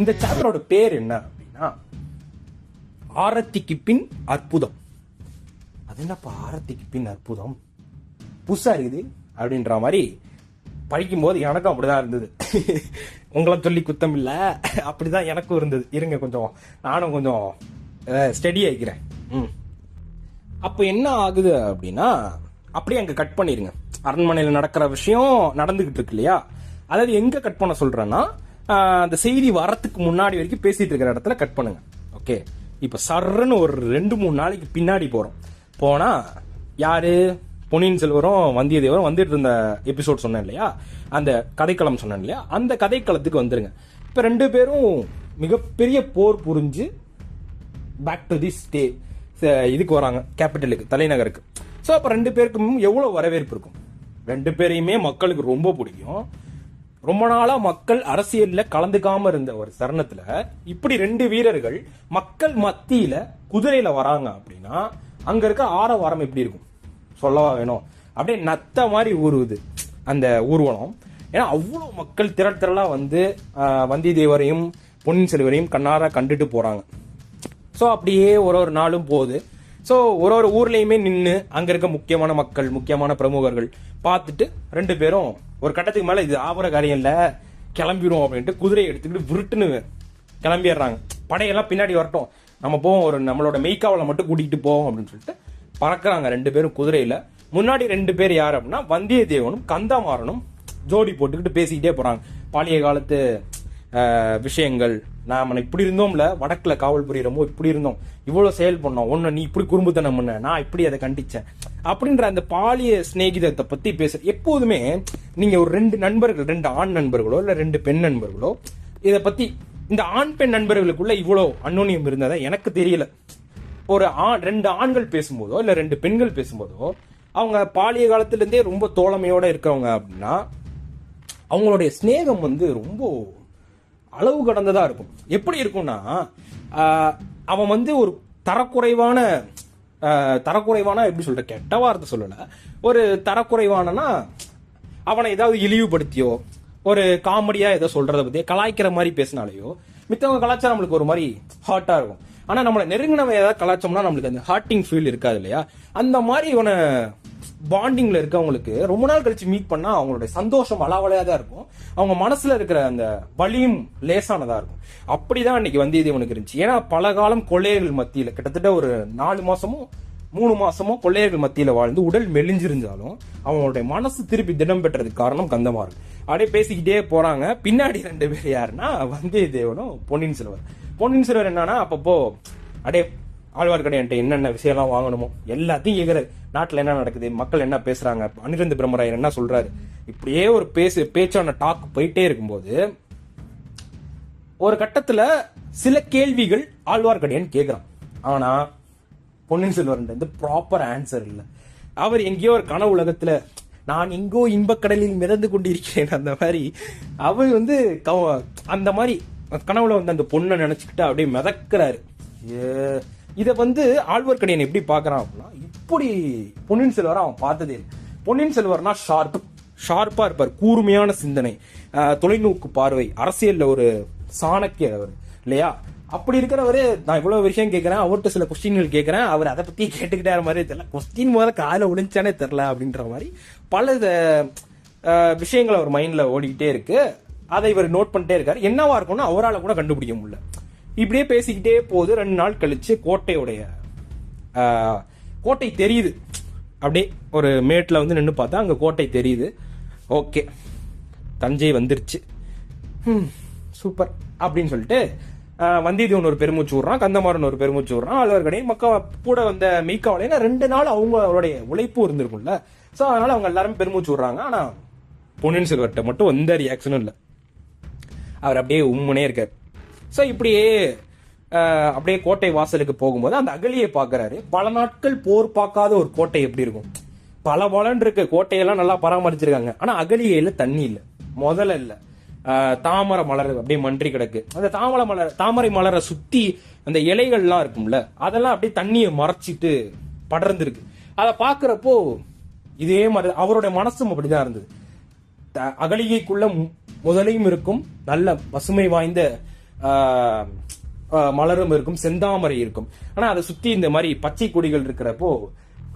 இந்த சாப்டரோட பேர் என்ன அப்படின்னா, ஆரத்திக்கு பின் அற்புதம். அது என்னப்பா ஆரத்திக்கு பின் அற்புதம், புதுசா இருக்குது அப்படின்ற மாதிரி படிக்கும் போது எனக்கும் அப்படிதான் இருந்தது. உங்களை சொல்லி குத்தம் இல்ல, அப்படிதான் எனக்கும் இருந்தது. இருங்க கொஞ்சம் நானும் கொஞ்சம் ஸ்டடி ஆகிக்கிறேன். அப்ப என்ன ஆகுது அப்படின்னா, அப்படியே அங்க கட் பண்ணிருங்க. அரண்மனையில் நடக்கிற விஷயம் நடந்துகிட்டு இருக்கு இல்லையா, அதாவது எங்க கட் பண்ண சொல்றேன்னா, அந்த செய்தி வரத்துக்கு முன்னாடி வரைக்கும் பேசிட்டு இருக்கிற இடத்துல கட் பண்ணுங்க. ஓகே, இப்ப சர்ன்னு ஒரு 2-3 நாளைக்கு பின்னாடி போனா யாரு, பொன்னியின் செல்வரும் வந்தியத்தேவரும் வந்துட்டு இருந்த எபிசோட் சொன்னேன் இல்லையா, அந்த கதைக்களம் சொன்னேன் இல்லையா, அந்த கதைக்களத்துக்கு வந்துருங்க. இப்ப 2 பேரும் மிகப்பெரிய போர் புரிஞ்சு பேக் டு தி ஸ்டே இதுக்கு வராங்க, கேபிட்டலுக்கு, தலைநகருக்கு. ஸோ அப்போ 2 பேருக்கும் எவ்வளோ வரவேற்பு இருக்கும். 2 பேரையுமே மக்களுக்கு ரொம்ப பிடிக்கும். ரொம்ப நாளா மக்கள் அரசியல்ல கலந்துக்காம இருந்த ஒரு தருணத்துல இப்படி 2 வீரர்கள் மக்கள் மத்தியில குதிரையில வராங்க அப்படின்னா அங்க இருக்க ஆரவாரம் எப்படி இருக்கும் சொல்லவா வேணும். அப்படியே நத்த மாதிரி ஊறுவது அந்த ஊர்வலம். ஏன்னா அவ்வளவு மக்கள் திரளா வந்து வந்தியத்தேவரையும் பொன்னியின் செல்வரையும் கண்ணார கண்டுட்டு போறாங்க. ஸோ அப்படியே ஒரு நாளும் போகுது. ஸோ ஒரு ஊர்லயுமே நின்று அங்க இருக்க முக்கியமான மக்கள், முக்கியமான பிரமுகர்கள் பார்த்துட்டு 2 பேரும் ஒரு கட்டத்துக்கு மேல இது ஆபர காரியம் இல்ல, கிளம்பிடும் அப்படின்ட்டு குதிரையை எடுத்துக்கிட்டு விருட்டுன்னு கிளம்பிடுறாங்க. படையெல்லாம் பின்னாடி வரட்டும், நம்ம போவோம், நம்மளோட மெய்க்காவலை மட்டும் கூட்டிகிட்டு போவோம் அப்படின்னு சொல்லிட்டு பறக்குறாங்க 2 பேரும் குதிரையில. முன்னாடி 2 பேர் யார் அப்படின்னா, வந்தியத்தேவனும் கந்தமாறனும் ஜோடி போட்டுக்கிட்டு பேசிக்கிட்டே போறாங்க. பழைய காலத்து விஷயங்கள், நாம இப்படி இருந்தோம்ல, வடக்குல காவல் புரியுறமோ இப்படி இருந்தோம், இவ்வளவு செயல் பண்ணோம், ஒன்னு நீ இப்படி குறும்புத்தனம் பண்ண, நான் இப்படி அதை கண்டிச்சேன் அப்படின்ற அந்த பாலிய சிநேகிதத்தை பத்தி பேச. எப்போதுமே நீங்க ஒரு 2 நண்பர்கள், 2 ஆண் நண்பர்களோ இல்ல 2 பெண் நண்பர்களோ, இதை பத்தி இந்த ஆண் பெண் நண்பர்களுக்குள்ள இவ்வளவு அன்னோனியம் இருந்ததா எனக்கு தெரியல. ஒரு 2 ஆண்கள் பேசும்போதோ இல்ல 2 பெண்கள் பேசும்போதோ அவங்க பாலிய காலத்துல இருந்தே ரொம்ப தோழமையோட இருக்கிறவங்க அப்படின்னா அவங்களுடைய ஸ்நேகம் வந்து ரொம்ப அளவு கடந்ததா இருக்கும். எப்படி இருக்கும்னா, அவன் வந்து ஒரு தரக்குறைவான எப்படி சொல்ற, கெட்ட வார்த்தை சொல்லல, ஒரு தரக்குறைவானனா அவனை ஏதாவது இழிவுபடுத்தியோ ஒரு காமெடியா ஏதோ சொல்றத பத்தி கலாய்க்கிற மாதிரி பேசினாலேயோ மித்தவங்க கலாச்சாரம் நம்மளுக்கு ஒரு மாதிரி ஹார்ட்டா இருக்கும். ஆனா நம்மளை நெருங்கினவன் ஏதாவது கலாச்சோம்னா நம்மளுக்கு அந்த ஹார்ட்டிங் ஃபீல் இருக்காது இல்லையா. அந்த மாதிரி இவனை பாண்டிங்ல இருக்கவங்களுக்கு ரொம்ப நாள் கழிச்சு மீட் பண்ணா அவங்களுடைய சந்தோஷம் அளவலையா தான் இருக்கும். அவங்க மனசுல இருக்கிற அந்த வலியும் லேசானதா இருக்கும். அப்படிதான் இன்னைக்கு வந்தியத்தேவனுக்கு இருந்துச்சு. ஏன்னா பல காலம் கொள்ளையர்கள் மத்தியில கிட்டத்தட்ட ஒரு 4 மாசமோ 3 மாசமோ கொள்ளையர்கள் மத்தியில வாழ்ந்து உடல் மெலிஞ்சிருந்தாலும் அவங்களுடைய மனசு திருப்பி திடம் பெற்றதுக்கு காரணம் கந்தமாறன். அப்படியே பேசிக்கிட்டே போறாங்க. பின்னாடி 2 பேர் யாருன்னா வந்தியத்தேவனும் பொன்னியின் செல்வர். பொன்னியின் செல்வர் என்னன்னா அப்பப்போ அப்படியே ஆழ்வார்க்கடியான்ட்ட என்னென்ன விஷயம்லாம் வாங்கணுமோ எல்லாத்தையும் கேட்கிறாரு. நாட்டில் என்ன நடக்குது, மக்கள் என்ன பேசுறாங்க, அனிருந்த பிரம்மராயர் என்ன சொல்றாரு, இப்படியே ஒரு பேச்சான டாக் போயிட்டே இருக்கும்போது ஒரு கட்டத்துல சில கேள்விகள் ஆழ்வார்க்கடியான் கேட்கிறான். ஆனா பொன்னியின் செல்வன் ப்ராப்பர் ஆன்சர் இல்லை. அவர் எங்கேயோ ஒரு கனவு உலகத்துல நான் எங்கோ இன்பக்கடலில் மிதந்து கொண்டிருக்கிறேன் அந்த மாதிரி அவர் வந்து அந்த மாதிரி கனவுல வந்து அந்த பொண்ணை நினைச்சுக்கிட்டு அப்படியே மிதக்கிறாரு. இதை வந்து ஆழ்வார்க்கடியான் எப்படி பாக்குறான் அப்படின்னா, இப்படி பொன்னியின் செல்வரை அவன் பார்த்ததே இல்லை. பொன்னியின் செல்வர்னா ஷார்ப்பா இருப்பார், கூர்மையான சிந்தனை, தொலைநோக்கு பார்வை, அரசியல்ல ஒரு சாணக்கியர் அவர் இல்லையா. அப்படி இருக்கிறவரு நான் இவ்வளவு விஷயம் கேட்கிறேன், அவர்கிட்ட சில கொஸ்டின்கள் கேட்கிறேன், அவர் அதை பத்தி கேட்டுக்கிட்டே மாதிரி தெரியல, கொஸ்டின் முதல்ல காலைல ஒளிஞ்சானே தெரியல அப்படின்ற மாதிரி பல விஷயங்கள் அவர் மைண்ட்ல ஓடிக்கிட்டே இருக்கு. அதை இவர் நோட் பண்ணிட்டே இருக்காரு. என்னவா இருக்கும்னு அவரால் கூட கண்டுபிடிக்க முடியல. இப்படியே பேசிக்கிட்டே போது 2 நாள் கழிச்சு கோட்டை தெரியுது. அப்படியே ஒரு மேட்ல வந்து நின்று பார்த்தா அங்க கோட்டை தெரியுது. ஓகே, தஞ்சை வந்துருச்சு, சூப்பர் அப்படின்னு சொல்லிட்டு வந்தியத்தேவன் ஒரு பெருமூச்சு விடுறான், கந்தமாறன் ஒரு பெருமூச்சு விடுறான், ஆழ்வார்க்கடியான் மக்கள் கூட வந்த மெய்க்காவலைன்னா 2 நாள் அவங்களுடைய உழைப்பு இருந்திருக்கும்ல. ஸோ அதனால அவங்க எல்லாரும் பெருமூச்சு விடுறாங்க. ஆனா பொன்னியின் செல்வர்கிட்ட மட்டும் எந்த ரியாக்ஷனும் இல்லை. அவர் அப்படியே உம்முனே இருக்கார். ஸோ இப்படியே அப்படியே கோட்டை வாசலுக்கு போகும்போது அந்த அகலியை பார்க்கறாரு. பல நாட்கள் போர் பார்க்காத ஒரு கோட்டை எப்படி இருக்கும், பலன்னு இருக்கு, கோட்டையெல்லாம் நல்லா பராமரிச்சிருக்காங்க. ஆனா அகலியில தண்ணி இல்லை, முதல்ல இல்லை, தாமரை மலர் அப்படியே மன்றி கிடக்கு. அந்த தாமரை மலரை சுத்தி அந்த இலைகள்லாம் இருக்கும்ல, அதெல்லாம் அப்படியே தண்ணியை மறைச்சிட்டு படர்ந்துருக்கு. அதை பாக்குறப்போ இதே மாதிரி அவருடைய மனசும் அப்படிதான் இருந்தது. அகலிகைக்குள்ள முதலையும் இருக்கும், நல்ல பசுமை வாய்ந்த மலரும் இருக்கும், செந்தாமரை இருக்கும். ஆனா அதை சுத்தி இந்த மாதிரி பச்சை கொடிகள் இருக்கிறப்போ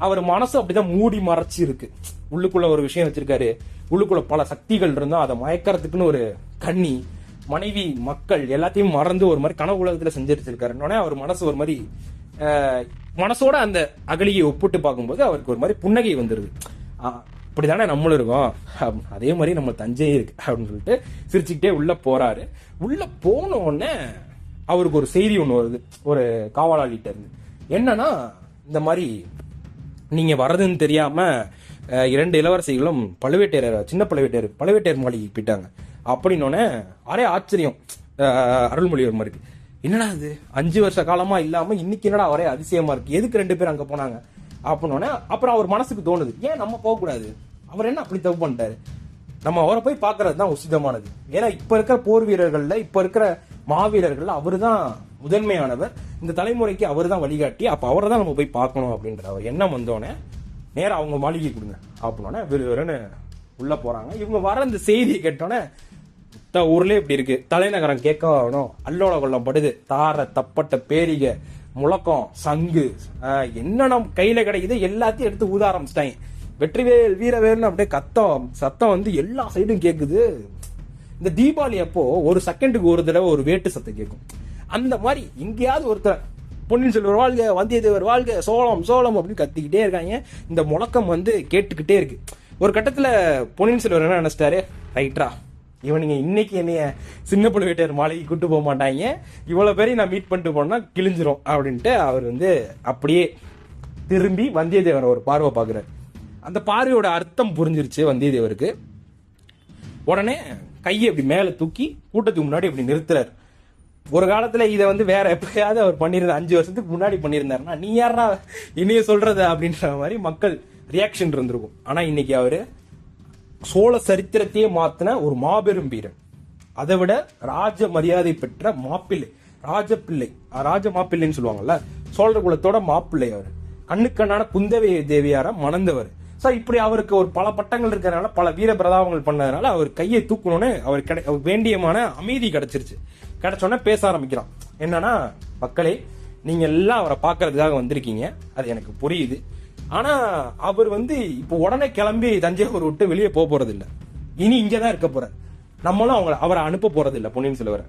அவர் மனசு அப்படிதான் மூடி மறைச்சு இருக்கு. உள்ளுக்குள்ள ஒரு விஷயம் வச்சிருக்காரு, உள்ளுக்குள்ள பல சக்திகள் இருந்தா அதை மயக்கிறதுக்குன்னு ஒரு கண்ணி, மனைவி, மக்கள் எல்லாத்தையும் மறந்து ஒரு மாதிரி கனவு உலகத்துல செஞ்சிருச்சிருக்காரு. அவர் மனசு ஒரு மாதிரி மனசோட அந்த அகலியை ஒப்பிட்டு பார்க்கும்போது அவருக்கு ஒரு மாதிரி புன்னகை வந்துருது. இப்படிதானே நம்மளும் இருக்கோம், அதே மாதிரி நம்ம தஞ்சை இருக்கு அப்படின்னு சொல்லிட்டு சிரிச்சுக்கிட்டே உள்ள போறாரு. உள்ள போன உடனே அவருக்கு ஒரு செய்தி ஒண்ணு வருது ஒரு காவலாளிட்ட இருந்து. என்னன்னா, இந்த மாதிரி நீங்க வர்றதுன்னு தெரியாம 2 இளவரசிகளும் சின்ன பழுவேட்டையர் மாளிகைக்கு போயிட்டாங்க அப்படின்னோடனே அரே ஆச்சரியம் அருள்மொழிவர்மருக்கு. என்னடா இது 5 வருஷ காலமா இல்லாம இன்னைக்கு என்னடா ஒரே அதிசயமா இருக்கு, எதுக்கு 2 பேரும் அங்க போனாங்க அப்படின்னோடனே அப்புறம் அவர் மனசுக்கு தோணுது, ஏன் நம்ம போக கூடாது, அவர் என்ன அப்படி தப்பு பண்ணிட்டாரு, நம்ம அவரை போய் பாக்குறது தான் உசிதமானது. ஏன்னா இப்ப இருக்கிற போர் வீரர்கள்ல, இப்ப இருக்கிற மாவீரர்கள்ல அவரு தான் முதன்மையானவர், இந்த தலைமுறைக்கு அவர் தான் வழிகாட்டி, அப்ப அவரை தான் நம்ம போய் பார்க்கணும் அப்படின்ற அவர் எண்ணம் வந்தோடனே நேரம் அவங்க மாளிகை கொடுங்க அப்படின்னோடனே வெறுன்னு உள்ள போறாங்க. இவங்க வர இந்த செய்தியை கேட்டோன்னே ஊர்ல இப்படி இருக்கு, தலைநகரம் கேட்க ஆகணும், அல்லோல கொள்ளம் படுது, தார தப்பட்ட பேரிக முழக்கம் சங்கு என்ன நம்ம கையில கிடைக்குது எல்லாத்தையும் எடுத்து ஊத ஆரம்பிச்சிட்டாங்க. வெற்றிவேல் வீரவேல்னு அப்படியே சத்தம் வந்து எல்லா சைடும் கேக்குது. இந்த தீபாவளி அப்போ ஒரு செகண்டுக்கு ஒரு தடவை ஒரு வேட்டு சத்தம் கேட்கும். அந்த மாதிரி எங்கேயாவது ஒருத்தர் பொன்னியின் செல்வர் வாழ்க, வந்தியத்தேவர் வாழ்க, சோளம் சோளம் அப்படின்னு கத்திக்கிட்டே இருக்காங்க. இந்த முழக்கம் வந்து கேட்டுக்கிட்டே இருக்கு. ஒரு கட்டத்துல பொன்னியின் செல்வர் என்ன நினைச்சிட்டாரு, ரைட்ரா இவனுங்க இன்னைக்கு என்னைய சின்ன பழுவேட்டையர் மாளிகை கூட்டு போக மாட்டாங்க, இவ்வளவு பேரையும் நான் மீட் பண்ணிட்டு போனா கிழிஞ்சிரும் அப்படின்ட்டு அவர் வந்து அப்படியே திரும்பி வந்தியத்தேவரை ஒரு பார்வை பாக்குறாரு. அந்த பார்வையோட அர்த்தம் புரிஞ்சிருச்சு வந்தியத்தேவருக்கு. உடனே கையை இப்படி மேல தூக்கி கூட்டத்துக்கு முன்னாடி இப்படி நிறுத்துறாரு. ஒரு காலத்துல இதை வந்து வேற எப்பயாவது அவர் பண்ணிருந்த 5 வருஷத்துக்கு முன்னாடி பண்ணியிருந்தாருன்னா நீ யாரா இனிய சொல்றது அப்படின்ற மாதிரி மக்கள் ரியாக்ஷன் இருந்திருக்கும். ஆனா இன்னைக்கு அவரு சோழ சரித்திரத்தையே மாத்தின ஒரு மாபெரும் வீரன், அதை விட ராஜ மரியாதை பெற்ற மாப்பிள்ளை, ராஜ மாப்பிள்ளைன்னு சொல்லுவாங்கல்ல, சோழர் குலத்தோட மாப்பிள்ளை. அவர் கண்ணுக்கண்ணான குந்தவை தேவியார மணந்தவர். இப்படி அவருக்கு ஒரு பல பட்டங்கள் இருக்கிறதுனால, பல வீர பிரதாபங்கள் பண்ணதுனால அவர் கையை தூக்கணும்னு அவர் வேண்டியமான அமைதி கிடைச்சிருச்சு. கிடைச்சோன்னே பேச ஆரம்பிக்கிறான். என்னன்னா, மக்களே நீங்க எல்லாம் அவரை பாக்குறதுக்காக வந்திருக்கீங்க, அது எனக்கு புரியுது. ஆனா அவர் வந்து இப்போ உடனே கிளம்பி தஞ்சாவூர் விட்டு வெளியே போக போறது இல்ல, இனி இங்கதான் இருக்க போறாரு. நம்மளும் அவரை அனுப்ப போறது இல்ல. பொன்னியின் செல்வரை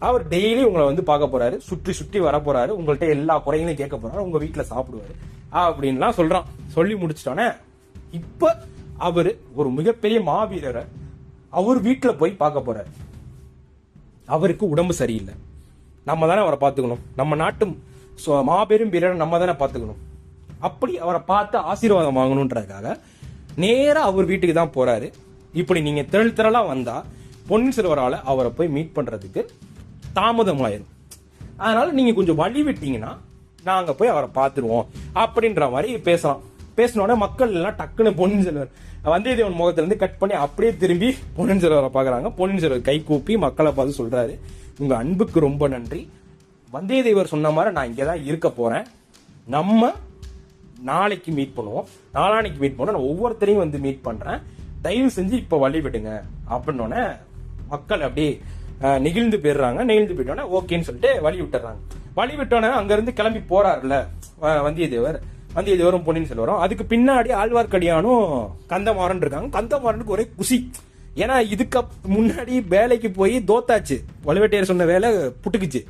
அவர் டெய்லி உங்களை வந்து பார்க்க போறாரு, சுற்றி வர போறாரு, உங்கள்கிட்ட எல்லா குறைகளையும் கேட்க போறாரு, உங்க வீட்டுல சாப்பிடுவாரு அப்படின்லாம் சொல்றான். சொல்லி முடிச்சிட்டோன்னே இப்ப அவரு ஒரு மிகப்பெரிய மாவீரரை அவர் வீட்டுல போய் பார்க்க போறாரு. அவருக்கு உடம்பு சரியில்லை, நம்ம தானே அவரை பார்த்துக்கணும், நம்ம நாட்டு மாபெரும் வீரரை நம்ம தானே பார்த்துக்கணும். அப்படி அவரை பார்த்து ஆசீர்வாதம் வாங்கணுன்றதுக்காக நேரா அவர் வீட்டுக்கு தான் போறாரு. இப்படி நீங்க திரளா வந்தா பொன்னியின் செல்வரால அவரை போய் மீட் பண்றதுக்கு தாமதம் ஆயிரும். அதனால நீங்க கொஞ்சம் வழி விட்டீங்கன்னா நாங்க போய் அவரை பார்த்துருவோம் அப்படின்ற மாதிரி பேசலாம். பேசினோட மக்கள் எல்லாம் டக்குன்னு பொன்னியின் செல்வர் வந்தியத்தேவன் முகத்துல இருந்து கட் பண்ணி அப்படியே திரும்பி பொன்னியின் செல்வரை பாக்குறாங்க. பொன்னியின் செல்வர் கை கூப்பி மக்களை பார்த்து சொல்றாரு, உங்க அன்புக்கு ரொம்ப நன்றி, வந்தியத்தேவர் சொன்ன மாதிரி நான் இங்கதான் இருக்க போறேன், நம்ம நாளைக்கு மீட் பண்ணுவோம், நாளானைக்கு மீட் பண்ணுவோம், நான் ஒவ்வொருத்தரையும் வந்து மீட் பண்றேன், தயவு செஞ்சு இப்ப வழி விடுங்க அப்படின்னோடனே மக்கள் அப்படியே நெகிழ்ந்து போயிடுறாங்க. நெகிழ்ந்து போயிட்டோன்னே ஓகேன்னு சொல்லிட்டு வழி விட்டுறாங்க. வழி விட்டோன்னே அங்க இருந்து கிளம்பி போறாருல வந்தியத்தேவரும் பொன்னியின் செல்வரும். அதுக்கு பின்னாடி ஆழ்வார்க்கடியானும் கந்தமாறன் இருக்காங்க. கந்தமாறனுக்கு ஒரே குசி, ஏன்னா இதுக்கு முன்னாடி வேலைக்கு போய் தோத்தாச்சு, வலுவேட்டையர் சொன்ன வேலை புட்டுக்குச்சு.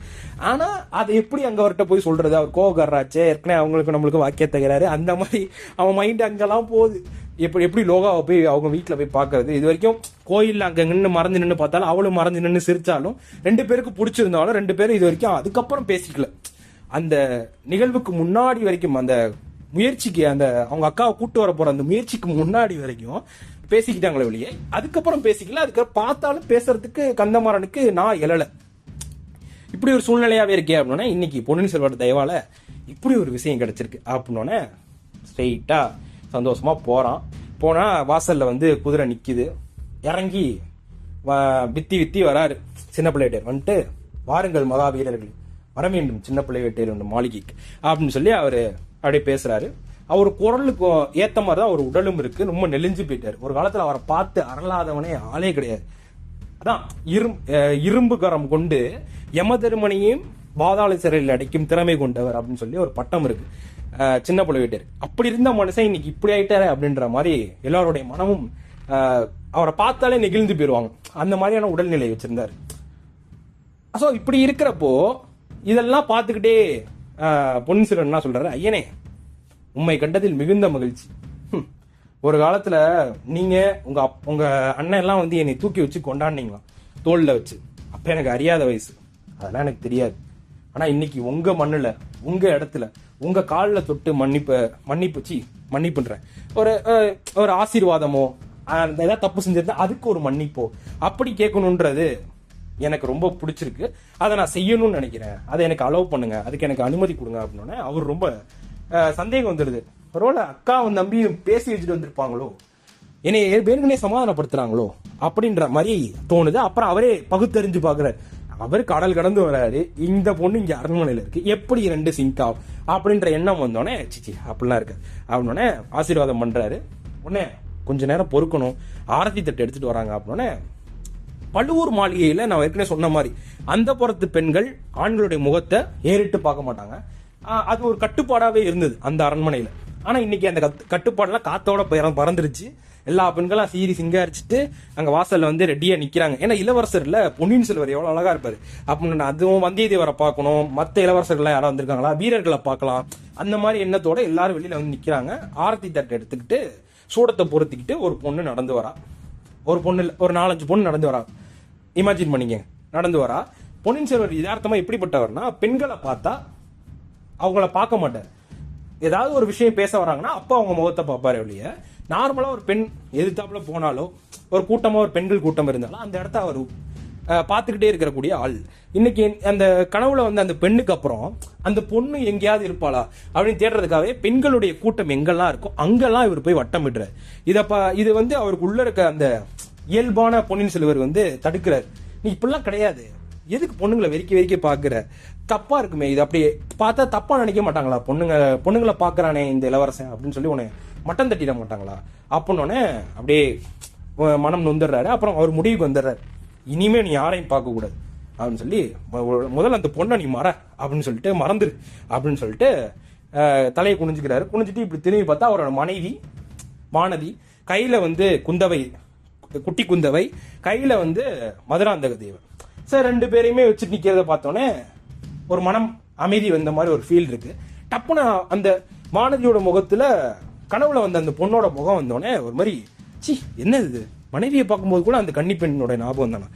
ஆனா அதை எப்படி அங்க அவர்கிட்ட போய் சொல்றது, அவர் கோவக்காரராச்சு, ஏற்கனவே அவங்களுக்கு நம்மளுக்கு வாக்கிய தகராறு, அந்த மாதிரி அவன் மைண்ட் அங்கெல்லாம் போகுது. எப்படி லோகாவை போய் அவங்க வீட்டுல போய் பாக்குறது, இது வரைக்கும் கோயில்ல அங்க நின்று மறந்து நின்று பார்த்தாலும் அவளும் மறந்து நின்று சிரிச்சாலும் 2 பேருக்கு பிடிச்சிருந்தாலும் 2 பேரும் இது வரைக்கும் அதுக்கப்புறம் பேசிக்கல. அந்த நிகழ்வுக்கு முன்னாடி வரைக்கும், அந்த முயற்சிக்கு, அந்த அவங்க அக்காவை கூட்டு வர போற அந்த முயற்சிக்கு முன்னாடி வரைக்கும் பேசிக்கிட்டாங்களே வெளியே, அதுக்கப்புறம் பேசிக்கல. அதுக்கப்புறம் பார்த்தாலும் பேசுறதுக்கு கந்தமாறனுக்கு நான் எழல. இப்படி ஒரு சூழ்நிலையாவே இருக்கே அப்படின்னா இன்னைக்கு பொன்னியின் செல்வர் தயவால இப்படி ஒரு விஷயம் கிடைச்சிருக்கு அப்படின்னோடனே ஸ்ட்ரெயிட்டா சந்தோஷமா போனா வாசல்ல வந்து குதிரை நிக்குது. இறங்கி வித்தி வராரு சின்ன பழுவேட்டையர். வந்துட்டு வாருங்கள் மகாவீரர்கள், வர வேண்டும் சின்ன பழுவேட்டையர் மாளிகைக்கு அப்படின்னு சொல்லி அவரு அப்படியே பேசுறாரு. அவர் குரலுக்கு ஏத்த மாதிரிதான் அவர் உடலும் இருக்கு, ரொம்ப நெலிஞ்சு போயிட்டாரு. ஒரு காலத்துல அவரை பார்த்து அரளாதவனே ஆளே கிடையாது. அதான் இரும்பு கரம் கொண்டு யமதர்மனையும் பாதாள சிறையில் அடைக்கும் திறமை கொண்டவர் அப்படின்னு சொல்லி ஒரு பட்டம் இருக்கு சின்ன பழுவேட்டர். அப்படி இருந்த மனுஷன் இன்னைக்கு இப்படி ஆயிட்டாரு அப்படின்ற மாதிரி எல்லாருடைய மனமும் அவரை பார்த்தாலே நெகிழ்ந்து போயிருவாங்க. அந்த மாதிரியான உடல்நிலை வச்சிருந்தாரு. ஸோ இப்படி இருக்கிறப்போ இதெல்லாம் பார்த்துக்கிட்டே பொன்னியின் செல்வன் என்ன சொல்றாரு, ஐயனே உண்மை கண்டதில் மிகுந்த மகிழ்ச்சி. ஒரு காலத்துல நீங்க உங்க அண்ணன் எல்லாம் வந்து என்னை தூக்கி வச்சு கொண்டாடினீங்களாம் தோல்ல வச்சு. அப்ப எனக்கு அறியாத வயசு, அதெல்லாம் எனக்கு தெரியாது. ஆனா இன்னைக்கு உங்க மண்ணுல உங்க இடத்துல உங்க காலில் தொட்டு மன்னிப்புன்றேன், ஒரு ஆசீர்வாதமோ ஏதாவது தப்பு செஞ்சிருந்தா அதுக்கு ஒரு மன்னிப்போ அப்படி கேட்கணுன்றது எனக்கு ரொம்ப பிடிச்சிருக்கு. அதை நான் செய்யணும்னு நினைக்கிறேன், அதை எனக்கு அலோவ் பண்ணுங்க, அதுக்கு எனக்கு அனுமதி கொடுங்க அப்படின்னோடனே அவர் ரொம்ப சந்தேகம் வந்துடுது. ஒருவேளை அக்காவும் தம்பியும் பேசி வச்சுட்டு வந்திருப்பாங்களோ, என்னை வேணுங்கனே சமாதானப்படுத்துறாங்களோ அப்படின்ற மாதிரி தோணுது. அப்புறம் அவரே பகுத்தறிஞ்சு பாக்குறாரு. அவர் கடல் கடந்து வராரு, இந்த பொண்ணு இங்க அரண்மனையில இருக்கு, எப்படி 2 சிங்க் ஆகும் அப்படின்ற எண்ணம் வந்தோடனே சிச்சி அப்படிலாம் இருக்கு அப்படின்னோடனே ஆசீர்வாதம் பண்றாரு. உடனே கொஞ்ச நேரம் பொறுக்கணும், ஆரத்தி தட்டு எடுத்துட்டு வராங்க அப்படின்னோடனே பழுவூர் மாளிகையில நான் ஏற்கனவே சொன்ன மாதிரி அந்த புறத்து பெண்கள் ஆண்களுடைய முகத்தை ஏறிட்டு பார்க்க மாட்டாங்க. அது ஒரு கட்டுப்பாடாவே இருந்தது அந்த அரண்மனையில. ஆனா இன்னைக்கு அந்த கட்டுப்பாடெல்லாம் காத்தோட பறந்துருச்சு. எல்லா பெண்களும் சீரி சிங்காரிச்சுட்டு அங்க வாசல்ல வந்து ரெடியா நிக்கிறாங்க. ஏன்னா இளவரசர்ல பொன்னியின் செல்வர் எவ்வளவு அழகா இருப்பாரு அப்படின்னு அதுவும் வந்தியத்தேவரை பார்க்கணும், மத்த இளவரசர்கள் யாரும் வந்திருக்காங்களா, வீரர்களை பார்க்கலாம், அந்த மாதிரி எண்ணத்தோட எல்லாரும் வெளியில வந்து நிக்கிறாங்க. ஆரத்தி தட்டை எடுத்துக்கிட்டு சூடத்தை பொருத்திக்கிட்டு ஒரு பொண்ணு நடந்து வரா. ஒரு பொண்ணு ஒரு 4-5 பொண்ணு நடந்து வரா. இமேஜின் பண்ணிக்க, நடந்து வரா. பொன்னியின் செல்வர் யதார்த்தமா எப்படிப்பட்டவர்னா, பெண்களை பார்த்தா அவங்கள பார்க்க மாட்டார். ஏதாவது ஒரு விஷயம் பேச வராங்கன்னா அப்ப அவங்க முகத்தை பார்ப்பாரு வெளியே. நார்மலா ஒரு பெண் எதிர்த்தாப்புல போனாலோ, ஒரு கூட்டமா ஒரு பெண்கள் கூட்டம் இருந்தாலும் அந்த இடத்த அவர் பார்த்துக்கிட்டே இருக்கக்கூடிய ஆள். இன்னைக்கு அந்த கனவுல வந்து அந்த பெண்ணுக்கு அப்புறம் அந்த பொண்ணு எங்கேயாவது இருப்பாளா அப்படின்னு தேடுறதுக்காகவே பெண்களுடைய கூட்டம் எங்கெல்லாம் இருக்கும் அங்கெல்லாம் இவர் போய் வட்டமிடுறாரு. இது வந்து அவருக்கு உள்ள இருக்க அந்த இயல்பான பொன்னியின் செல்வர் வந்து தடுக்கிறார். நீ இப்படிலாம் கிடையாது, எதுக்கு பொண்ணுங்களை வெறிக்க பாக்குற, தப்பா இருக்குமே, இது அப்படி பார்த்தா தப்பா நினைக்க மாட்டாங்களா, பொண்ணுங்களை பாக்குறானே இந்த இளவரசன் அப்படின்னு சொல்லி உன்னை மட்டம் தட்டிட மாட்டாங்களா அப்படின்னு அப்படியே மனம் நொந்துடுறாரு. அப்புறம் அவர் முடிவுக்கு வந்துடுறாரு, இனிமே நீ யாரையும் பார்க்க கூடாது அப்படின்னு சொல்லி முதல்ல அந்த பொண்ணை நீ அப்படின்னு சொல்லிட்டு மறந்துரு அப்படின்னு சொல்லிட்டு தலையை குனிஞ்சுக்கிறாரு. குனிஞ்சிட்டு இப்படி திரும்பி பார்த்தா அவரோட மனைவி வானதி, கையில வந்து குட்டி குந்தவை, கையில வந்து மதுராந்தக தேவர். சார் 2 பேரையுமே வச்சுட்டு நிக்கிறத பார்த்தோன்னே ஒரு மனம் அமைதி வந்த மாதிரி ஒரு ஃபீல் இருக்கு. டப்புன்னு அந்த வானதியோட முகத்துல கனவுல வந்த அந்த பொண்ணோட முகம் வந்தோடனே ஒரு மாதிரி சி என்ன இது, மனைவியை பார்க்கும்போது கூட அந்த கன்னி பெண்ணோட ஞாபகம் தானே,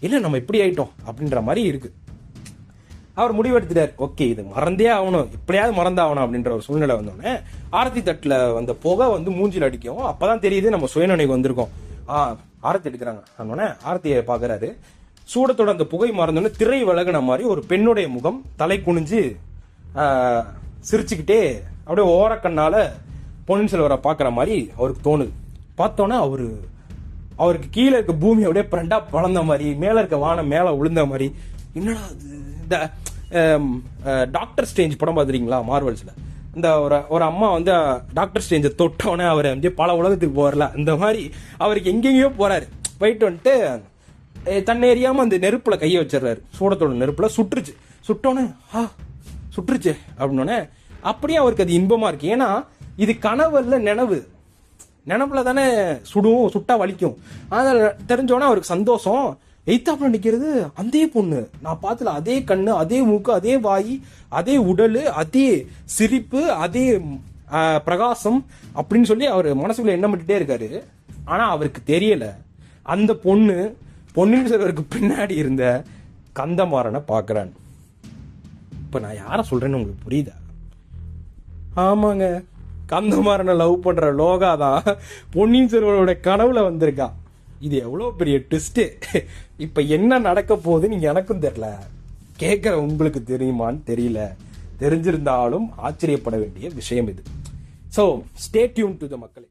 இல்லை நம்ம இப்படி ஆயிட்டோம் அப்படின்ற மாதிரி இருக்கு. அவர் முடிவெடுத்துட்டார், ஓகே இது மறந்தே ஆகணும், எப்படியாவது மறந்தாகணும் அப்படின்ற ஒரு சூழ்நிலை வந்தோடனே ஆரத்தி தட்டுல வந்த புகை வந்து மூஞ்சில் அடிக்கும். அப்பதான் தெரியுது நம்ம சுயநினைவு வந்திருக்கோம். ஆரத்தி எடுக்கிறாங்க அதனால ஆரத்தியை பாக்குறாரு. சூடத்தோட அந்த புகை மறந்தோடனே திரை விலகின மாதிரி ஒரு பெண்ணுடைய முகம் தலை குனிஞ்சு சிரிச்சுக்கிட்டே அப்படியே ஓரக்கண்ணால பொன்னியின் செல்வரை பாக்குற மாதிரி அவருக்கு தோணுது. பார்த்தோன்னா அவருக்கு கீழே இருக்க பூமி அப்படியே பிரண்டா பழந்த மாதிரி, மேல இருக்க வானம் மேல விழுந்த மாதிரி. என்னடா இந்த டாக்டர் ஸ்ட்ரேஞ்ச் படம் பார்த்துறீங்களா மார்வல்ஸ்ல, இந்த ஒரு அம்மா வந்து டாக்டர் ஸ்ட்ரேஞ்சை தொட்டோன்னே அவரை வந்து பல உலகத்துக்கு போறல, அந்த மாதிரி அவருக்கு எங்கெங்கயோ போறாரு. போயிட்டு வந்துட்டு தன்னை எறியாம அந்த நெருப்புல கையை வச்சிடறாரு. சூடத்தோட நெருப்புல சுட்டோன்னே சுட்டுருச்சு அப்படின்னோடனே அப்படியே அவருக்கு அது இன்பமா இருக்கு. ஏன்னா இது கனவுல நினைவுல தானே சுட்டா வலிக்கும். அதனால தெரிஞ்சோன்னா அவருக்கு சந்தோஷம். எய்தாப்புல நிக்கிறது அதே பொண்ணு, நான் பார்த்தல அதே கண்ணு, அதே மூக்கு, அதே வாய், அதே உடல், அதே சிரிப்பு, அதே பிரகாசம் அப்படின்னு சொல்லி அவர் மனசுக்குள்ள எண்ணம் பண்ணிட்டே இருக்காரு. ஆனா அவருக்கு தெரியல அந்த பொன்னியின் செல்வருக்கு பின்னாடி இருந்த கந்தமாறனை பாக்குறான். இப்ப நான் யார சொல்றேன்னு உங்களுக்கு புரியுதா? ஆமாங்க, கந்தமாறனை லவ் பண்ற லோகாதான் பொன்னியின் செல்வரோட கனவுல வந்திருக்கா. இது எவ்வளவு பெரிய ட்விஸ்ட். இப்ப என்ன நடக்க போகுதுன்னு எனக்கும் தெரியல, கேட்கிற உங்களுக்கு தெரியுமான்னு தெரியல. தெரிஞ்சிருந்தாலும் ஆச்சரியப்பட வேண்டிய விஷயம் இது. So stay tune to the மக்களே.